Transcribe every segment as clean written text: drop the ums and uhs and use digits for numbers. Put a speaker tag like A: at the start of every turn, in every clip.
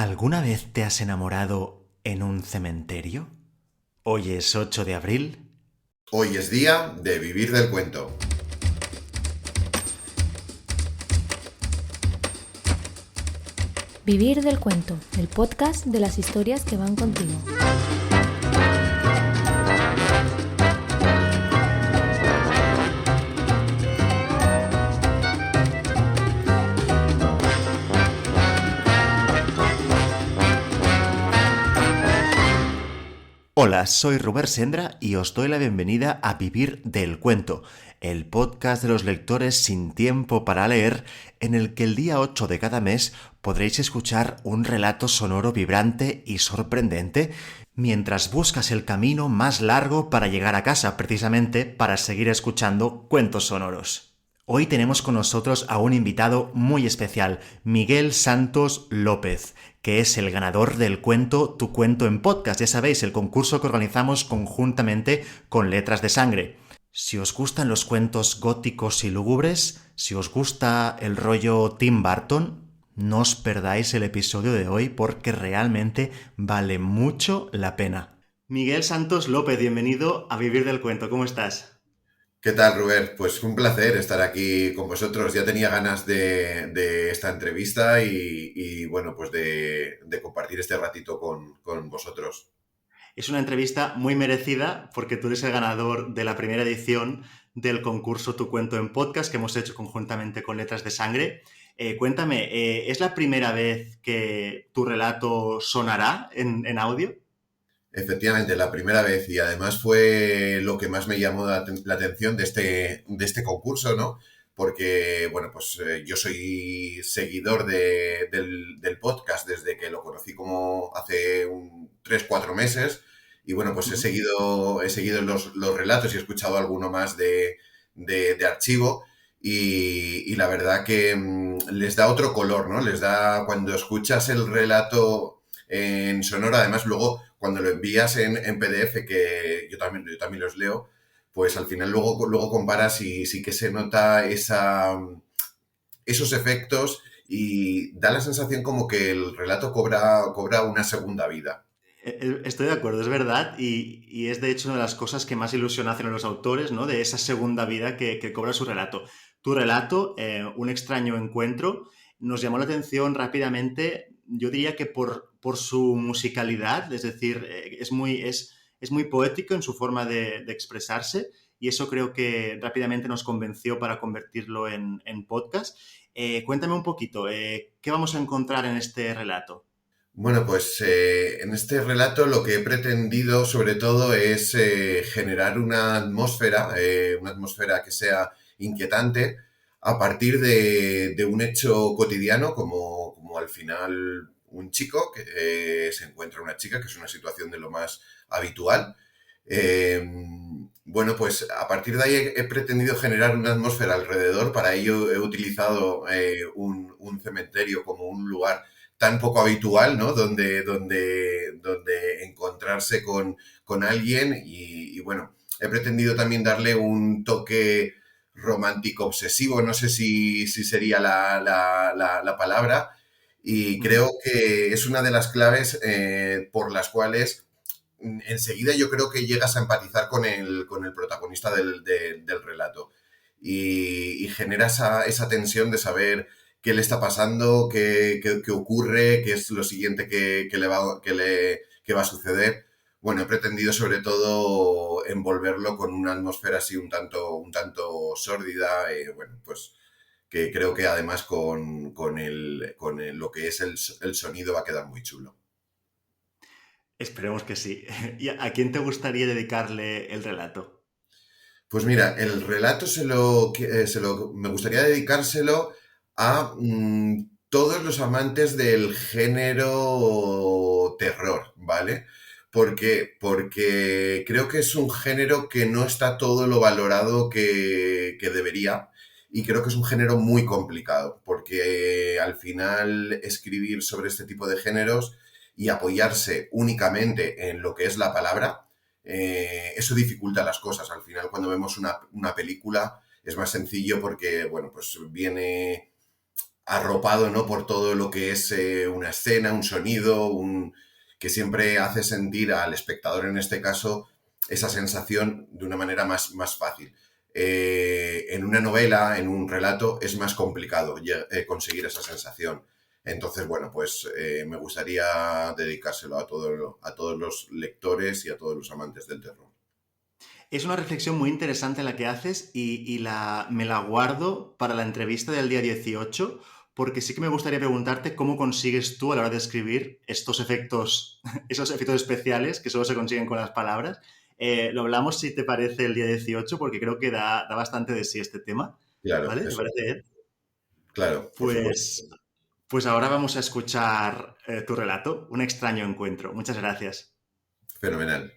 A: ¿Alguna vez te has enamorado en un cementerio? Hoy es 8 de abril.
B: Hoy es día de vivir del cuento.
C: Vivir del cuento, el podcast de las historias que van contigo.
A: Hola, soy Robert Sendra y os doy la bienvenida a Vivir del Cuento, el podcast de los lectores sin tiempo para leer, en el que el día 8 de cada mes podréis escuchar un relato sonoro vibrante y sorprendente mientras buscas el camino más largo para llegar a casa, precisamente para seguir escuchando cuentos sonoros. Hoy tenemos con nosotros a un invitado muy especial, Miguel Santos López, que es el ganador del cuento Tu Cuento en Podcast. Ya sabéis, el concurso que organizamos conjuntamente con Letras de Sangre. Si os gustan los cuentos góticos y lúgubres, si os gusta el rollo Tim Burton, no os perdáis el episodio de hoy porque realmente vale mucho la pena. Miguel Santos López, bienvenido a Vivir del Cuento. ¿Cómo estás?
B: ¿Qué tal, Rubén? Pues un placer estar aquí con vosotros. Ya tenía ganas de esta entrevista y bueno, pues de compartir este ratito con vosotros.
A: Es una entrevista muy merecida porque tú eres el ganador de la primera edición del concurso Tu Cuento en Podcast que hemos hecho conjuntamente con Letras de Sangre. Cuéntame, ¿es la primera vez que tu relato sonará en audio?
B: Efectivamente, la primera vez y además fue lo que más me llamó la atención de este concurso, ¿no? Porque, bueno, pues yo soy seguidor del podcast desde que lo conocí como hace 3-4 meses y, bueno, pues he seguido los relatos y he escuchado alguno más de archivo y la verdad que les da otro color, ¿no? Les da, cuando escuchas el relato en sonoro, además luego cuando lo envías en PDF, que yo también los leo, pues al final luego comparas y sí que se nota esos efectos y da la sensación como que el relato cobra una segunda vida.
A: Estoy de acuerdo, es verdad, y es de hecho una de las cosas que más ilusión hacen a los autores, ¿no? De esa segunda vida que cobra su relato. Tu relato, Un extraño encuentro, nos llamó la atención rápidamente, yo diría que por su musicalidad, es decir, es muy poético en su forma de expresarse, y eso creo que rápidamente nos convenció para convertirlo en podcast. Cuéntame un poquito, ¿qué vamos a encontrar en este relato?
B: Bueno, pues en este relato lo que he pretendido sobre todo es generar una atmósfera que sea inquietante a partir de un hecho cotidiano como al final un chico que se encuentra una chica, que es una situación de lo más habitual. Eh, bueno, pues a partir de ahí he pretendido generar una atmósfera alrededor. Para ello he utilizado un cementerio como un lugar tan poco habitual, ¿no? Donde encontrarse con alguien y bueno, he pretendido también darle un toque romántico obsesivo, no sé si sería la palabra, y creo que es una de las claves por las cuales enseguida yo creo que llegas a empatizar con el protagonista del relato y genera esa tensión de saber qué le está pasando, qué ocurre, qué es lo siguiente que va a suceder. Bueno, he pretendido sobre todo envolverlo con una atmósfera así un tanto sórdida, bueno, pues que creo que además lo que es el sonido va a quedar muy chulo.
A: Esperemos que sí. ¿Y a quién te gustaría dedicarle el relato?
B: Pues mira, el relato me gustaría dedicárselo a todos los amantes del género terror, ¿vale? Porque creo que es un género que no está todo lo valorado que debería y creo que es un género muy complicado porque al final escribir sobre este tipo de géneros y apoyarse únicamente en lo que es la palabra, eso dificulta las cosas. Al final, cuando vemos una película, es más sencillo porque, bueno, pues arropado, ¿no? Por todo lo que es una escena, un sonido, que siempre hace sentir al espectador, en este caso, esa sensación de una manera más fácil. En una novela, en un relato, es más complicado conseguir esa sensación. Entonces, bueno, pues me gustaría dedicárselo a todos los lectores y a todos los amantes del terror.
A: Es una reflexión muy interesante la que haces y me la guardo para la entrevista del día 18, porque sí que me gustaría preguntarte cómo consigues tú a la hora de escribir esos efectos especiales que solo se consiguen con las palabras. Lo hablamos, si te parece, el día 18, porque creo que da bastante de sí este tema.
B: Claro,
A: ¿Vale? ¿Te
B: eso.
A: parece bien?
B: Claro, por supuesto.
A: Pues ahora vamos a escuchar tu relato, Un extraño encuentro. Muchas gracias.
B: Fenomenal.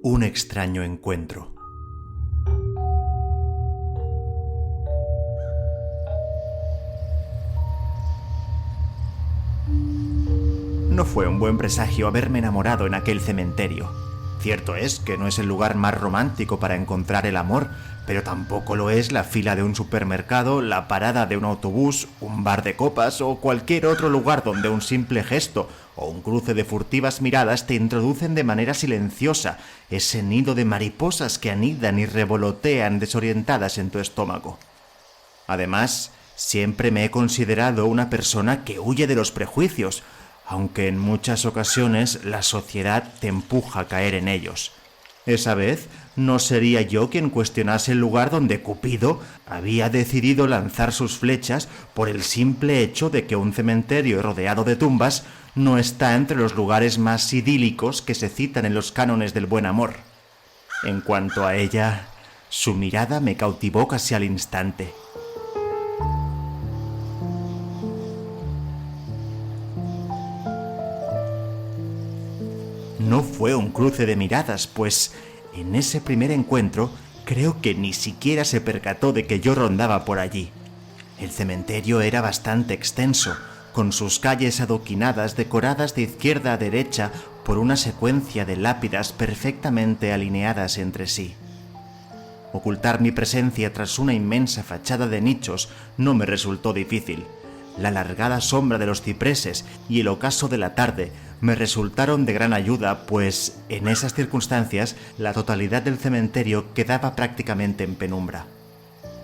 A: Un extraño encuentro. No fue un buen presagio haberme enamorado en aquel cementerio. Cierto es que no es el lugar más romántico para encontrar el amor, pero tampoco lo es la fila de un supermercado, la parada de un autobús, un bar de copas o cualquier otro lugar donde un simple gesto o un cruce de furtivas miradas te introducen de manera silenciosa ese nido de mariposas que anidan y revolotean desorientadas en tu estómago. Además, siempre me he considerado una persona que huye de los prejuicios, aunque en muchas ocasiones la sociedad te empuja a caer en ellos. Esa vez no sería yo quien cuestionase el lugar donde Cupido había decidido lanzar sus flechas por el simple hecho de que un cementerio rodeado de tumbas no está entre los lugares más idílicos que se citan en los cánones del buen amor. En cuanto a ella, su mirada me cautivó casi al instante. No fue un cruce de miradas, pues en ese primer encuentro creo que ni siquiera se percató de que yo rondaba por allí. El cementerio era bastante extenso, con sus calles adoquinadas decoradas de izquierda a derecha por una secuencia de lápidas perfectamente alineadas entre sí. Ocultar mi presencia tras una inmensa fachada de nichos no me resultó difícil. La alargada sombra de los cipreses y el ocaso de la tarde me resultaron de gran ayuda, pues en esas circunstancias la totalidad del cementerio quedaba prácticamente en penumbra.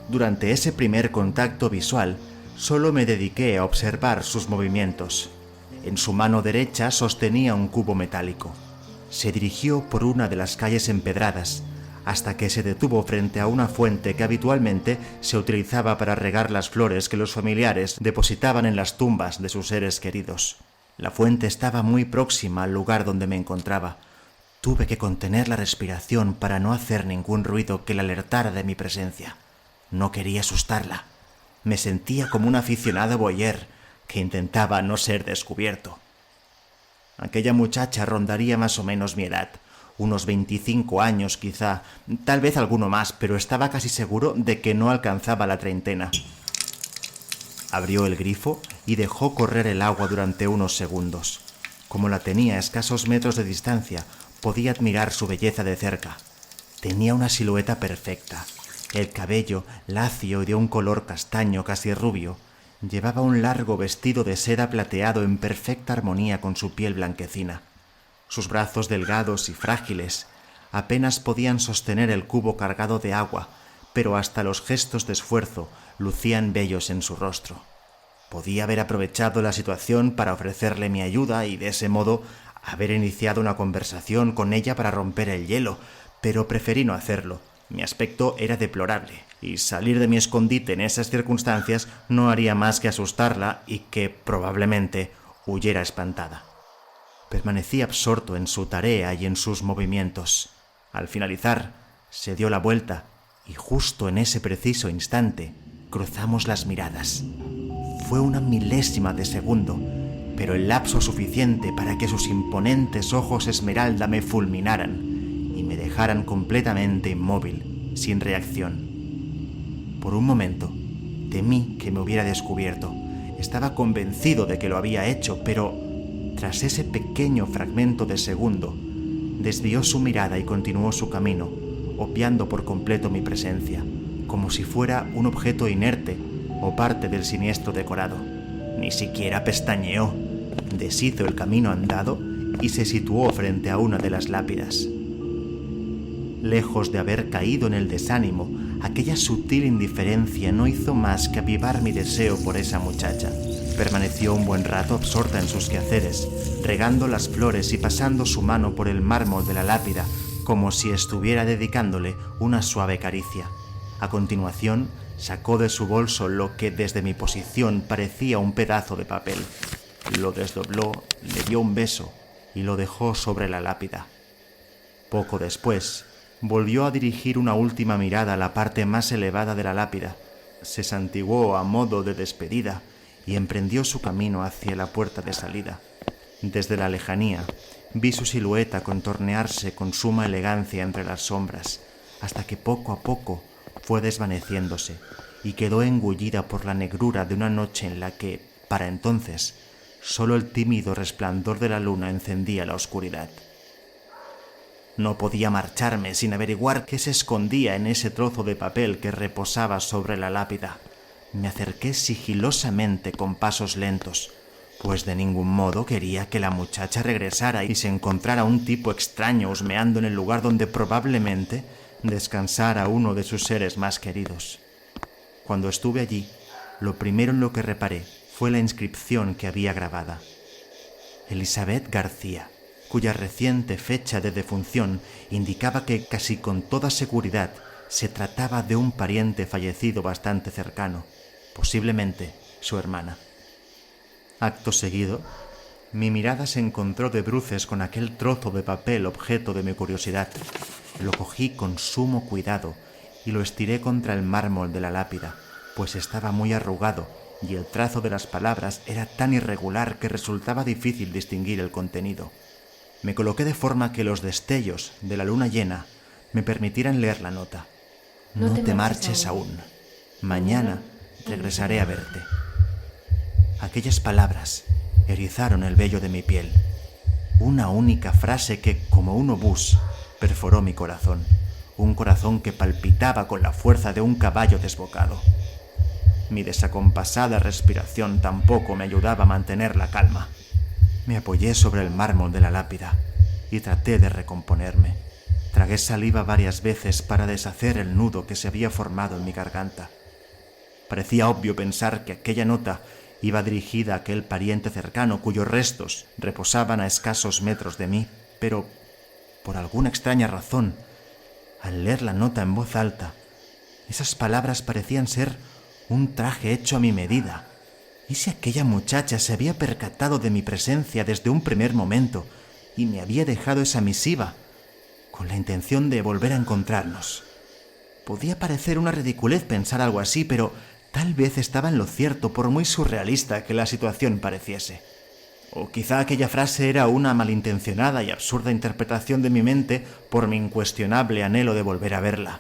A: Durante ese primer contacto visual, solo me dediqué a observar sus movimientos. En su mano derecha sostenía un cubo metálico. Se dirigió por una de las calles empedradas, hasta que se detuvo frente a una fuente que habitualmente se utilizaba para regar las flores que los familiares depositaban en las tumbas de sus seres queridos. La fuente estaba muy próxima al lugar donde me encontraba. Tuve que contener la respiración para no hacer ningún ruido que la alertara de mi presencia. No quería asustarla. Me sentía como un aficionado voyeur que intentaba no ser descubierto. Aquella muchacha rondaría más o menos mi edad, unos 25 años quizá, tal vez alguno más, pero estaba casi seguro de que no alcanzaba la treintena. Abrió el grifo y dejó correr el agua durante unos segundos. Como la tenía a escasos metros de distancia, podía admirar su belleza de cerca. Tenía una silueta perfecta. El cabello, lacio y de un color castaño casi rubio, llevaba un largo vestido de seda plateado en perfecta armonía con su piel blanquecina. Sus brazos delgados y frágiles apenas podían sostener el cubo cargado de agua, pero hasta los gestos de esfuerzo lucían bellos en su rostro. Podía haber aprovechado la situación para ofrecerle mi ayuda y de ese modo haber iniciado una conversación con ella para romper el hielo, pero preferí no hacerlo. Mi aspecto era deplorable, y salir de mi escondite en esas circunstancias no haría más que asustarla y que, probablemente, huyera espantada. Permanecí absorto en su tarea y en sus movimientos. Al finalizar, se dio la vuelta y justo en ese preciso instante cruzamos las miradas. Fue una milésima de segundo, pero el lapso suficiente para que sus imponentes ojos esmeralda me fulminaran y me dejaran completamente inmóvil, sin reacción. Por un momento, temí que me hubiera descubierto. Estaba convencido de que lo había hecho, pero tras ese pequeño fragmento de segundo, desvió su mirada y continuó su camino, obviando por completo mi presencia, como si fuera un objeto inerte o parte del siniestro decorado. Ni siquiera pestañeó. Deshizo el camino andado y se situó frente a una de las lápidas. Lejos de haber caído en el desánimo, aquella sutil indiferencia no hizo más que avivar mi deseo por esa muchacha. Permaneció un buen rato absorta en sus quehaceres, regando las flores y pasando su mano por el mármol de la lápida, como si estuviera dedicándole una suave caricia. A continuación, sacó de su bolso lo que desde mi posición parecía un pedazo de papel. Lo desdobló, le dio un beso y lo dejó sobre la lápida. Poco después, volvió a dirigir una última mirada a la parte más elevada de la lápida, se santiguó a modo de despedida y emprendió su camino hacia la puerta de salida. Desde la lejanía, vi su silueta contornearse con suma elegancia entre las sombras, hasta que poco a poco fue desvaneciéndose y quedó engullida por la negrura de una noche en la que, para entonces, solo el tímido resplandor de la luna encendía la oscuridad. No podía marcharme sin averiguar qué se escondía en ese trozo de papel que reposaba sobre la lápida. Me acerqué sigilosamente con pasos lentos, pues de ningún modo quería que la muchacha regresara y se encontrara un tipo extraño husmeando en el lugar donde probablemente descansara uno de sus seres más queridos. Cuando estuve allí, lo primero en lo que reparé fue la inscripción que había grabada. Elizabeth García, cuya reciente fecha de defunción indicaba que casi con toda seguridad se trataba de un pariente fallecido bastante cercano, posiblemente su hermana. Acto seguido, mi mirada se encontró de bruces con aquel trozo de papel objeto de mi curiosidad. Lo cogí con sumo cuidado y lo estiré contra el mármol de la lápida, pues estaba muy arrugado y el trazo de las palabras era tan irregular que resultaba difícil distinguir el contenido. Me coloqué de forma que los destellos de la luna llena me permitieran leer la nota. No te marches aún. Mañana regresaré a verte. Aquellas palabras erizaron el vello de mi piel. Una única frase que, como un obús, perforó mi corazón. Un corazón que palpitaba con la fuerza de un caballo desbocado. Mi desacompasada respiración tampoco me ayudaba a mantener la calma. Me apoyé sobre el mármol de la lápida y traté de recomponerme. Tragué saliva varias veces para deshacer el nudo que se había formado en mi garganta. Parecía obvio pensar que aquella nota iba dirigida a aquel pariente cercano cuyos restos reposaban a escasos metros de mí, pero, por alguna extraña razón, al leer la nota en voz alta, esas palabras parecían ser un traje hecho a mi medida. ¿Y si aquella muchacha se había percatado de mi presencia desde un primer momento y me había dejado esa misiva con la intención de volver a encontrarnos? Podía parecer una ridiculez pensar algo así, pero tal vez estaba en lo cierto, por muy surrealista que la situación pareciese. O quizá aquella frase era una malintencionada y absurda interpretación de mi mente por mi incuestionable anhelo de volver a verla.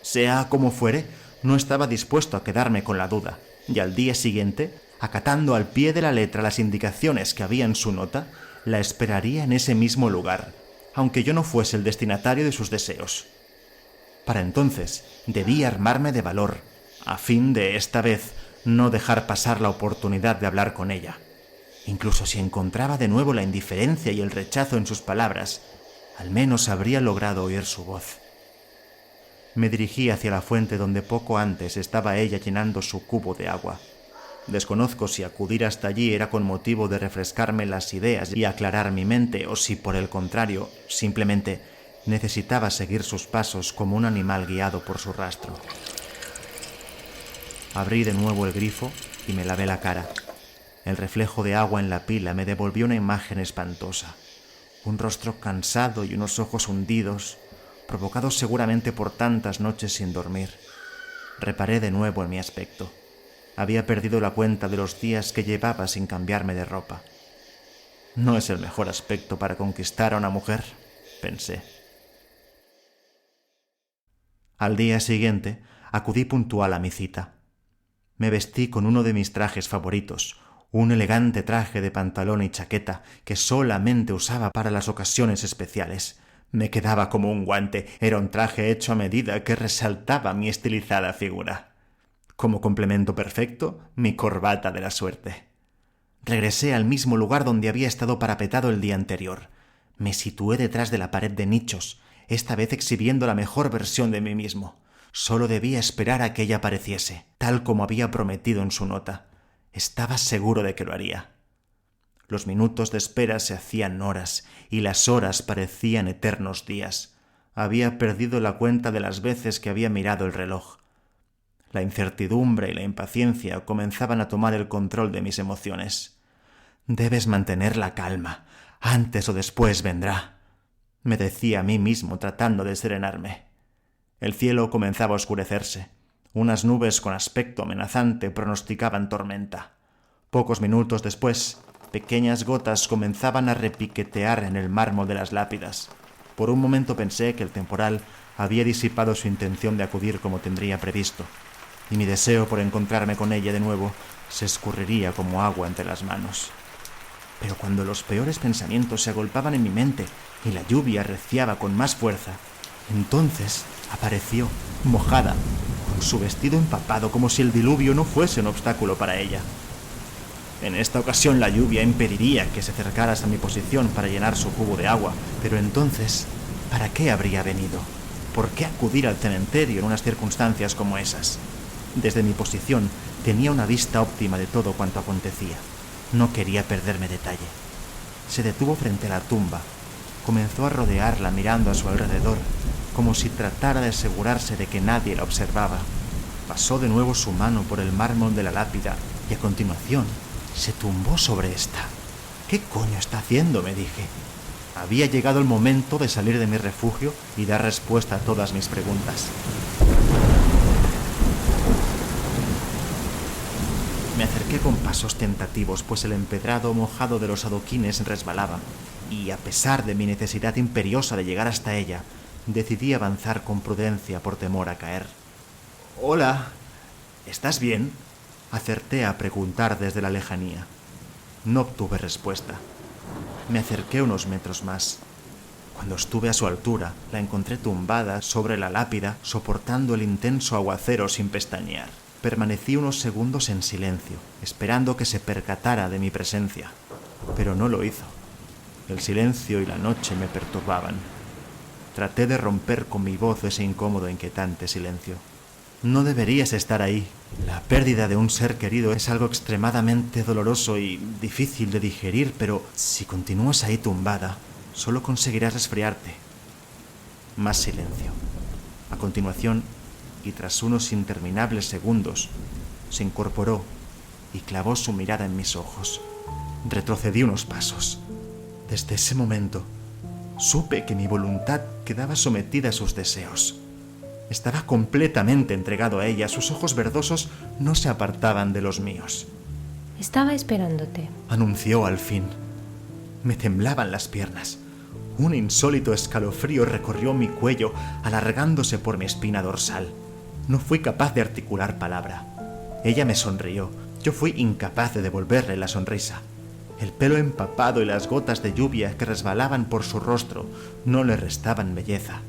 A: Sea como fuere, no estaba dispuesto a quedarme con la duda, y al día siguiente, acatando al pie de la letra las indicaciones que había en su nota, la esperaría en ese mismo lugar, aunque yo no fuese el destinatario de sus deseos. Para entonces debía armarme de valor, a fin de, esta vez, no dejar pasar la oportunidad de hablar con ella. Incluso si encontraba de nuevo la indiferencia y el rechazo en sus palabras, al menos habría logrado oír su voz. Me dirigí hacia la fuente donde poco antes estaba ella llenando su cubo de agua. Desconozco si acudir hasta allí era con motivo de refrescarme las ideas y aclarar mi mente, o si, por el contrario, simplemente necesitaba seguir sus pasos como un animal guiado por su rastro. Abrí de nuevo el grifo y me lavé la cara. El reflejo de agua en la pila me devolvió una imagen espantosa. Un rostro cansado y unos ojos hundidos, provocados seguramente por tantas noches sin dormir. Reparé de nuevo en mi aspecto. Había perdido la cuenta de los días que llevaba sin cambiarme de ropa. No es el mejor aspecto para conquistar a una mujer, pensé. Al día siguiente acudí puntual a mi cita. Me vestí con uno de mis trajes favoritos, un elegante traje de pantalón y chaqueta que solamente usaba para las ocasiones especiales. Me quedaba como un guante, era un traje hecho a medida que resaltaba mi estilizada figura. Como complemento perfecto, mi corbata de la suerte. Regresé al mismo lugar donde había estado parapetado el día anterior. Me situé detrás de la pared de nichos, esta vez exhibiendo la mejor versión de mí mismo. Solo debía esperar a que ella apareciese, tal como había prometido en su nota. Estaba seguro de que lo haría. Los minutos de espera se hacían horas y las horas parecían eternos días. Había perdido la cuenta de las veces que había mirado el reloj. La incertidumbre y la impaciencia comenzaban a tomar el control de mis emociones. «Debes mantener la calma. Antes o después vendrá», me decía a mí mismo tratando de serenarme. El cielo comenzaba a oscurecerse. Unas nubes con aspecto amenazante pronosticaban tormenta. Pocos minutos después, pequeñas gotas comenzaban a repiquetear en el mármol de las lápidas. Por un momento pensé que el temporal había disipado su intención de acudir como tendría previsto, y mi deseo por encontrarme con ella de nuevo se escurriría como agua entre las manos. Pero cuando los peores pensamientos se agolpaban en mi mente y la lluvia arreciaba con más fuerza, entonces apareció, mojada, con su vestido empapado como si el diluvio no fuese un obstáculo para ella. En esta ocasión la lluvia impediría que se acercaras a mi posición para llenar su cubo de agua, pero entonces, ¿para qué habría venido? ¿Por qué acudir al cementerio en unas circunstancias como esas? Desde mi posición tenía una vista óptima de todo cuanto acontecía. No quería perderme detalle. Se detuvo frente a la tumba. Comenzó a rodearla mirando a su alrededor, como si tratara de asegurarse de que nadie la observaba. Pasó de nuevo su mano por el mármol de la lápida y a continuación se tumbó sobre esta. «¿Qué coño está haciendo?», me dije. Había llegado el momento de salir de mi refugio y dar respuesta a todas mis preguntas. Me acerqué con pasos tentativos, pues el empedrado mojado de los adoquines resbalaba, y a pesar de mi necesidad imperiosa de llegar hasta ella, decidí avanzar con prudencia por temor a caer. «Hola, ¿estás bien?», acerté a preguntar desde la lejanía. No obtuve respuesta. Me acerqué unos metros más. Cuando estuve a su altura, la encontré tumbada sobre la lápida, soportando el intenso aguacero sin pestañear. Permanecí unos segundos en silencio, esperando que se percatara de mi presencia, pero no lo hizo. El silencio y la noche me perturbaban. Traté de romper con mi voz ese incómodo e inquietante silencio. «No deberías estar ahí. La pérdida de un ser querido es algo extremadamente doloroso y difícil de digerir, pero si continúas ahí tumbada, solo conseguirás resfriarte». Más silencio. A continuación, y tras unos interminables segundos, se incorporó y clavó su mirada en mis ojos. Retrocedí unos pasos. Desde ese momento, supe que mi voluntad quedaba sometida a sus deseos. Estaba completamente entregado a ella, sus ojos verdosos no se apartaban de los míos.
C: Estaba esperándote,
A: anunció al fin. Me temblaban las piernas. Un insólito escalofrío recorrió mi cuello, alargándose por mi espina dorsal. No fui capaz de articular palabra. Ella me sonrió. Yo fui incapaz de devolverle la sonrisa. El pelo empapado y las gotas de lluvia que resbalaban por su rostro no le restaban belleza.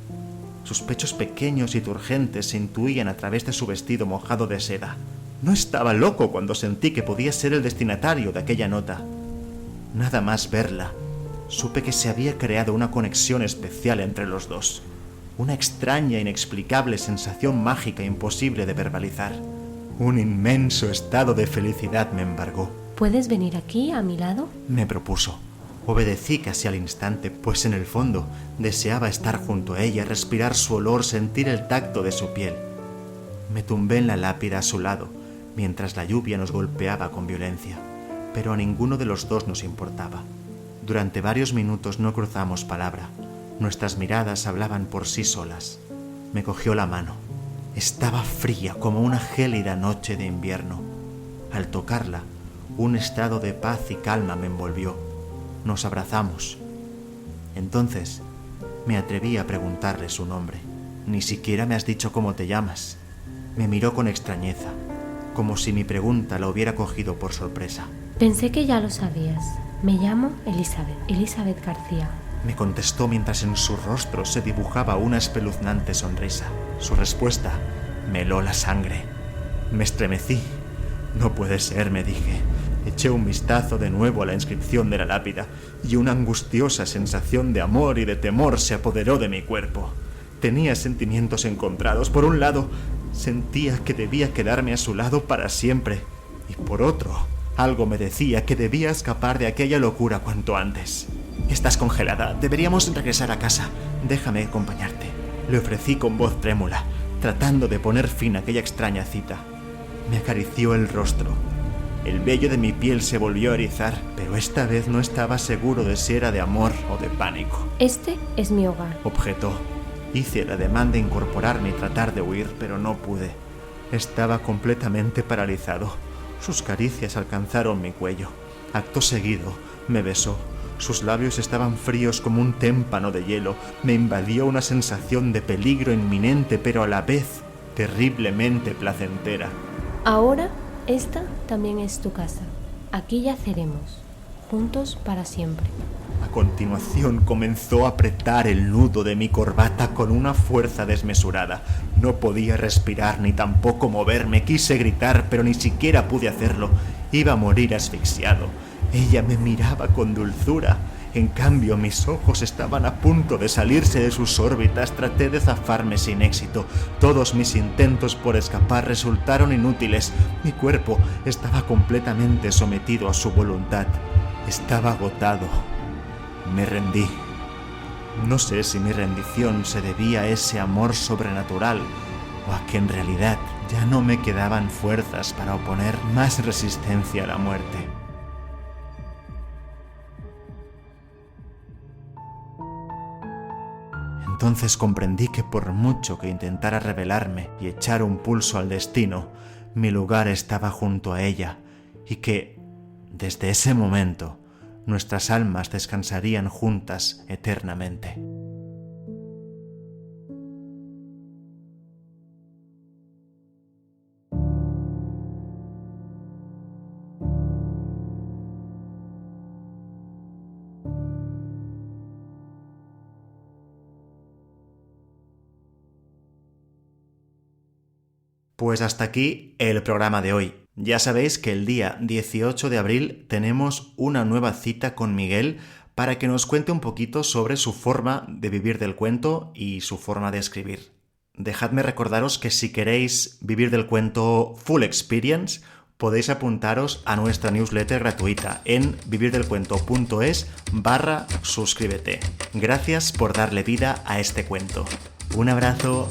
A: Sus pechos pequeños y turgentes se intuían a través de su vestido mojado de seda. No estaba loco cuando sentí que podía ser el destinatario de aquella nota. Nada más verla, supe que se había creado una conexión especial entre los dos. Una extraña, inexplicable sensación mágica imposible de verbalizar. Un inmenso estado de felicidad me embargó.
C: ¿Puedes venir aquí, a mi lado?,
A: me propuso. Obedecí casi al instante, pues en el fondo deseaba estar junto a ella, respirar su olor, sentir el tacto de su piel. Me tumbé en la lápida a su lado, mientras la lluvia nos golpeaba con violencia, pero a ninguno de los dos nos importaba. Durante varios minutos no cruzamos palabra. Nuestras miradas hablaban por sí solas. Me cogió la mano. Estaba fría como una gélida noche de invierno. Al tocarla, un estado de paz y calma me envolvió. Nos abrazamos. Entonces me atreví a preguntarle su nombre. «Ni siquiera me has dicho cómo te llamas». Me miró con extrañeza, como si mi pregunta la hubiera cogido por sorpresa.
C: Pensé que ya lo sabías. Me llamo Elizabeth García.
A: Me contestó mientras en su rostro se dibujaba una espeluznante sonrisa. Su respuesta me heló la sangre. Me estremecí. No puede ser, me dije. Eché un vistazo de nuevo a la inscripción de la lápida y una angustiosa sensación de amor y de temor se apoderó de mi cuerpo. Tenía sentimientos encontrados. Por un lado, sentía que debía quedarme a su lado para siempre. Y por otro, algo me decía que debía escapar de aquella locura cuanto antes. Estás congelada. Deberíamos regresar a casa. Déjame acompañarte. Le ofrecí con voz trémula, tratando de poner fin a aquella extraña cita. Me acarició el rostro. El vello de mi piel se volvió a erizar, pero esta vez no estaba seguro de si era de amor o de pánico.
C: Este es mi hogar.
A: Objetó. Hice el ademán de incorporarme y tratar de huir, pero no pude. Estaba completamente paralizado. Sus caricias alcanzaron mi cuello. Acto seguido, me besó. Sus labios estaban fríos como un témpano de hielo. Me invadió una sensación de peligro inminente, pero a la vez terriblemente placentera.
C: Ahora, esta también es tu casa. Aquí yaceremos, juntos para siempre.
A: A continuación comenzó a apretar el nudo de mi corbata con una fuerza desmesurada. No podía respirar ni tampoco moverme. Quise gritar, pero ni siquiera pude hacerlo. Iba a morir asfixiado. Ella me miraba con dulzura. En cambio, mis ojos estaban a punto de salirse de sus órbitas. Traté de zafarme sin éxito. Todos mis intentos por escapar resultaron inútiles. Mi cuerpo estaba completamente sometido a su voluntad. Estaba agotado. Me rendí. No sé si mi rendición se debía a ese amor sobrenatural o a que en realidad ya no me quedaban fuerzas para oponer más resistencia a la muerte. Entonces comprendí que por mucho que intentara rebelarme y echar un pulso al destino, mi lugar estaba junto a ella y que, desde ese momento, nuestras almas descansarían juntas eternamente. Pues hasta aquí el programa de hoy. Ya sabéis que el día 18 de abril tenemos una nueva cita con Miguel para que nos cuente un poquito sobre su forma de vivir del cuento y su forma de escribir. Dejadme recordaros que si queréis vivir del cuento Full Experience, podéis apuntaros a nuestra newsletter gratuita en vivirdelcuento.es/suscríbete. Gracias por darle vida a este cuento. Un abrazo.